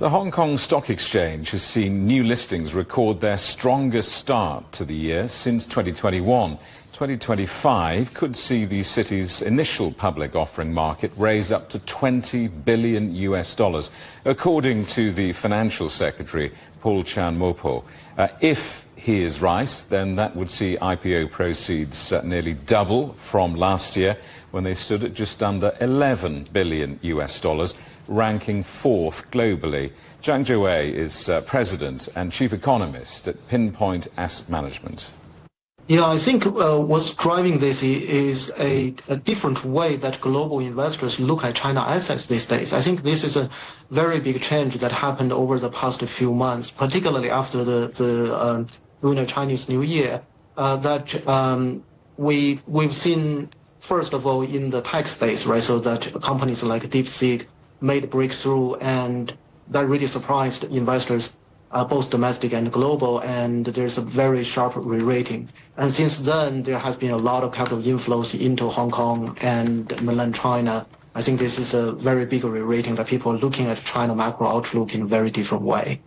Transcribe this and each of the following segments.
The Hong Kong Stock Exchange has seen new listings record their strongest start to the year since 2021. 2025 could see the city's initial public offering market raise up to $20 billion, according to the Financial Secretary, Paul Chan-mo-po. If he is right, then that would see IPO proceeds nearly double from last year, when they stood at just under $11 billion, ranking fourth globally. Zhang Zhiwei is president and chief economist at Pinpoint Asset Management. Yeah, I think what's driving this is a different way that global investors look at China assets these days. I think this is a very big change that happened over the past few months, particularly after the Lunar Chinese New Year, that we've seen, first of all, in the tech space, right? So that companies like DeepSeek made a breakthrough, and that really surprised investors, both domestic and global, and there's a very sharp re-rating. And since then, there has been a lot of capital inflows into Hong Kong and mainland China. I think this is a very big re-rating that people are looking at China macro outlook in a very different way.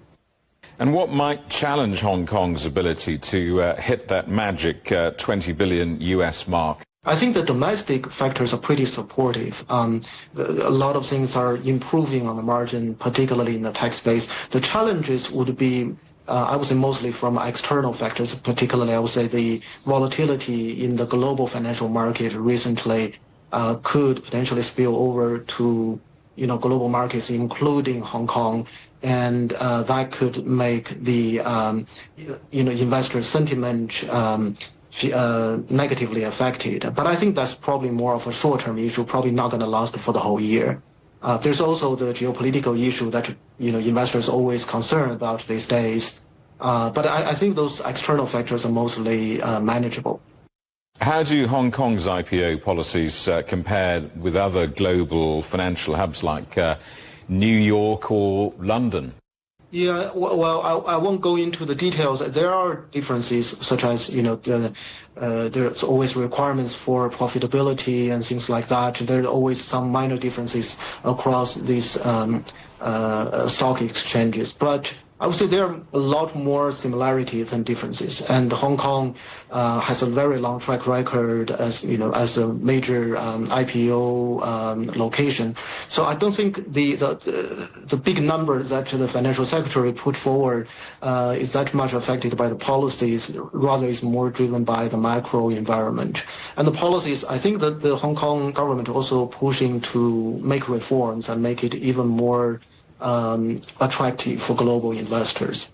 And what might challenge Hong Kong's ability to hit that magic $20 billion mark? I think the domestic factors are pretty supportive. A lot of things are improving on the margin, particularly in the tech space. The challenges would be, I would say, mostly from external factors, particularly, I would say, the volatility in the global financial market recently could potentially spill over to, global markets, including Hong Kong, and that could make the, investor sentiment negatively affected. But I think that's probably more of a short-term issue, probably not going to last for the whole year. There's also the geopolitical issue that investors are always concerned about these days. But I think those external factors are mostly manageable. How do Hong Kong's IPO policies compare with other global financial hubs like New York or London? Yeah, well, I won't go into the details. There are differences, such as, there's always requirements for profitability and things like that. There are always some minor differences across these stock exchanges. But I would say there are a lot more similarities than differences. And Hong Kong has a very long track record as a major IPO location. So I don't think the big number that the financial secretary put forward is that much affected by the policies. Rather, it's more driven by the macro environment. And the policies, I think that the Hong Kong government also pushing to make reforms and make it even more attractive for global investors.